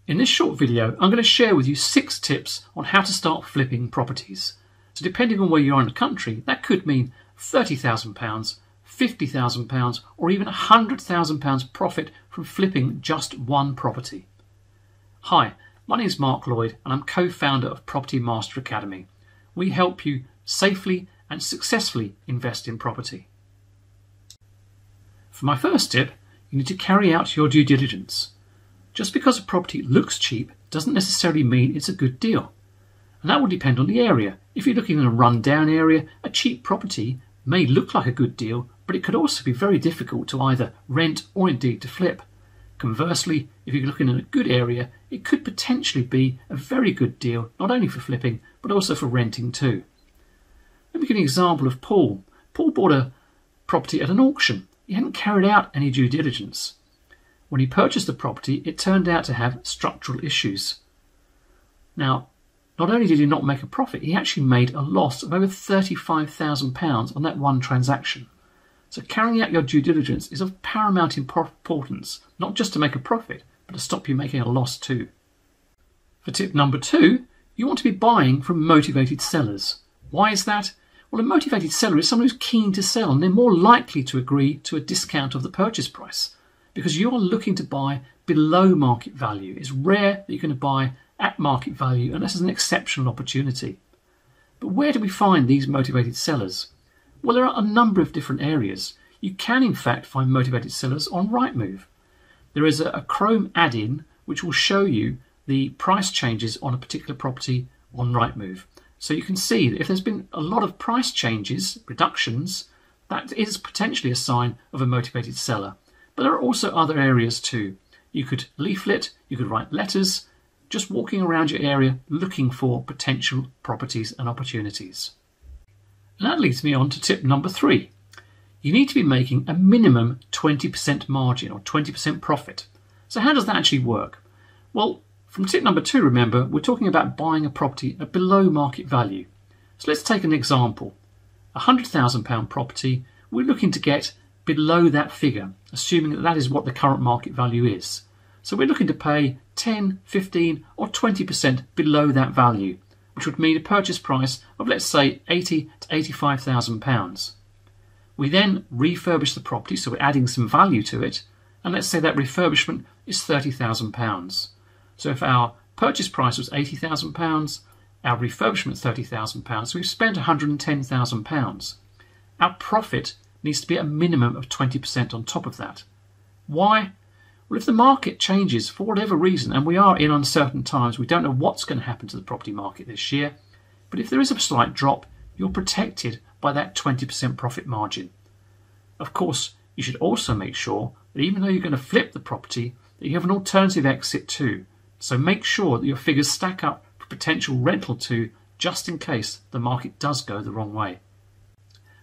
In this short video, I'm going to share with you 6 tips on how to start flipping properties. So depending on where you are in the country, that could mean £30,000, £50,000 or even £100,000 profit from flipping just one property. Hi, my name is Mark Lloyd and I'm co-founder of Property Master Academy. We help you safely and successfully invest in property. For my first tip, you need to carry out your due diligence. Just because a property looks cheap doesn't necessarily mean it's a good deal. And that will depend on the area. If you're looking in a run-down area, a cheap property may look like a good deal, but it could also be very difficult to either rent or indeed to flip. Conversely, if you're looking in a good area, it could potentially be a very good deal, not only for flipping, but also for renting too. Let me give you an example of Paul. Paul bought a property at an auction. He hadn't carried out any due diligence. When he purchased the property, it turned out to have structural issues. Now, not only did he not make a profit, he actually made a loss of over £35,000 on that one transaction. So carrying out your due diligence is of paramount importance, not just to make a profit, but to stop you making a loss too. For tip number 2, you want to be buying from motivated sellers. Why is that? Well, a motivated seller is someone who's keen to sell, and they're more likely to agree to a discount of the purchase price because you're looking to buy below market value. It's rare that you're going to buy at market value unless it's an exceptional opportunity. But where do we find these motivated sellers? Well, there are a number of different areas. You can in fact find motivated sellers on Rightmove. There is a Chrome add-in which will show you the price changes on a particular property on Rightmove. So you can see that if there's been a lot of price changes, reductions, that is potentially a sign of a motivated seller. But there are also other areas too. You could leaflet, you could write letters, just walking around your area looking for potential properties and opportunities. And that leads me on to tip number 3. You need to be making a minimum 20% margin or 20% profit. So how does that actually work? Well, from tip number 2, remember, we're talking about buying a property at below market value. So let's take an example. A £100,000 property, we're looking to get below that figure, assuming that that is what the current market value is. So we're looking to pay 10, 15 or 20% below that value, which would mean a purchase price of, let's say, £80,000 to £85,000. We then refurbish the property, so we're adding some value to it, and let's say that refurbishment is £30,000. So if our purchase price was £80,000, our refurbishment is £30,000, so we've spent £110,000. Our profit needs to be a minimum of 20% on top of that. Why? Well, if the market changes for whatever reason, and we are in uncertain times, we don't know what's going to happen to the property market this year, but if there is a slight drop, you're protected by that 20% profit margin. Of course, you should also make sure that even though you're going to flip the property, that you have an alternative exit too. So make sure that your figures stack up for potential rental too, just in case the market does go the wrong way.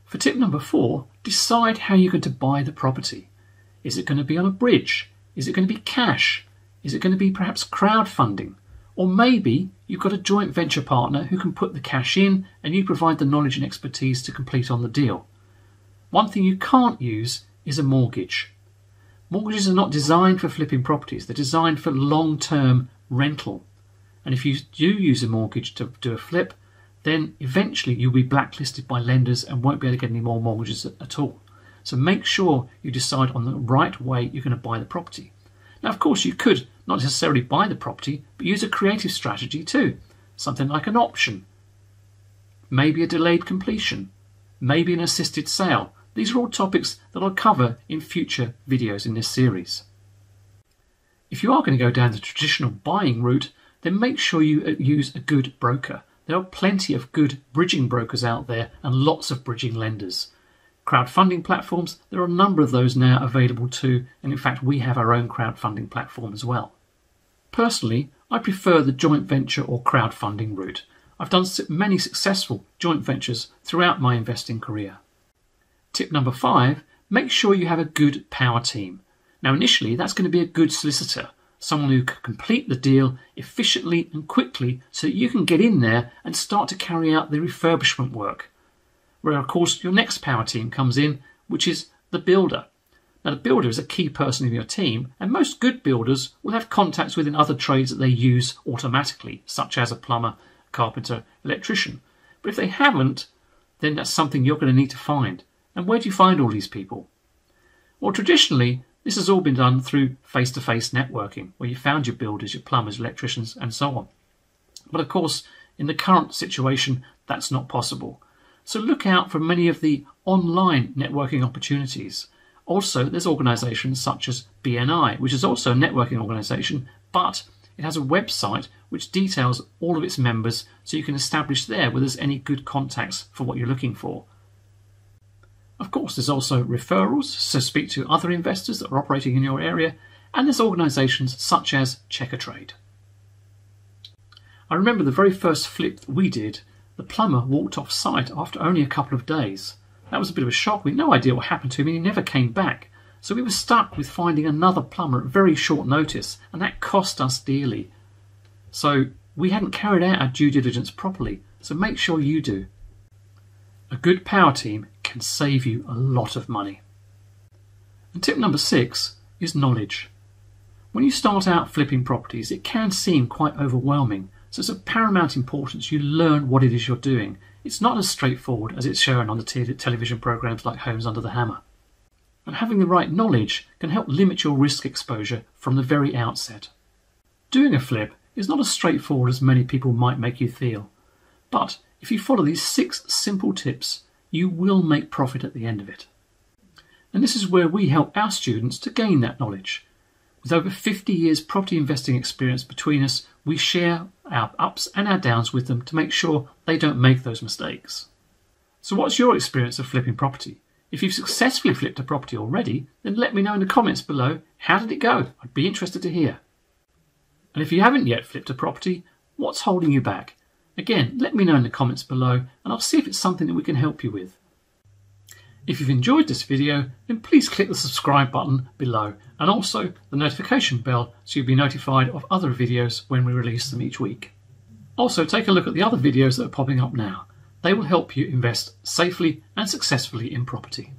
For tip number 4, decide how you're going to buy the property. Is it going to be on a bridge? Is it going to be cash? Is it going to be perhaps crowdfunding? Or maybe you've got a joint venture partner who can put the cash in and you provide the knowledge and expertise to complete on the deal. One thing you can't use is a mortgage. Mortgages are not designed for flipping properties, they're designed for long-term rental. And if you do use a mortgage to do a flip, then eventually you'll be blacklisted by lenders and won't be able to get any more mortgages at all. So make sure you decide on the right way you're going to buy the property. Now, of course, you could not necessarily buy the property, but use a creative strategy too. Something like an option, maybe a delayed completion, maybe an assisted sale. These are all topics that I'll cover in future videos in this series. If you are going to go down the traditional buying route, then make sure you use a good broker. There are plenty of good bridging brokers out there and lots of bridging lenders. Crowdfunding platforms, there are a number of those now available too, and in fact we have our own crowdfunding platform as well. Personally, I prefer the joint venture or crowdfunding route. I've done many successful joint ventures throughout my investing career. Tip number 5, make sure you have a good power team. Now initially that's going to be a good solicitor, someone who can complete the deal efficiently and quickly so that you can get in there and start to carry out the refurbishment work. Where of course your next power team comes in, which is the builder. Now, the builder is a key person in your team, and most good builders will have contacts within other trades that they use automatically, such as a plumber, carpenter, electrician. But if they haven't, then that's something you're going to need to find. And where do you find all these people? Well, traditionally, this has all been done through face-to-face networking, where you found your builders, your plumbers, electricians, and so on. But of course, in the current situation, that's not possible. So look out for many of the online networking opportunities. Also, there's organisations such as BNI, which is also a networking organisation, but it has a website which details all of its members, so you can establish there whether there's any good contacts for what you're looking for. Of course, there's also referrals, so speak to other investors that are operating in your area, and there's organisations such as Checkatrade. I remember the very first flip that we did, the plumber walked off site after only a couple of days. That was a bit of a shock. We had no idea what happened to him, and he never came back. So we were stuck with finding another plumber at very short notice, and that cost us dearly. So we hadn't carried out our due diligence properly, so make sure you do. A good power team can save you a lot of money. And tip number 6 is knowledge. When you start out flipping properties, it can seem quite overwhelming, so it's of paramount importance you learn what it is you're doing. It's not as straightforward as it's shown on the television programs like Homes Under the Hammer. And having the right knowledge can help limit your risk exposure from the very outset. Doing a flip is not as straightforward as many people might make you feel. But if you follow these 6 simple tips, you will make profit at the end of it. And this is where we help our students to gain that knowledge. With over 50 years property investing experience between us, we share our ups and our downs with them to make sure they don't make those mistakes. So what's your experience of flipping property? If you've successfully flipped a property already, then let me know in the comments below, how did it go? I'd be interested to hear. And if you haven't yet flipped a property, what's holding you back? Again, let me know in the comments below, and I'll see if it's something that we can help you with. If you've enjoyed this video, then please click the subscribe button below and also the notification bell so you'll be notified of other videos when we release them each week. Also, take a look at the other videos that are popping up now. They will help you invest safely and successfully in property.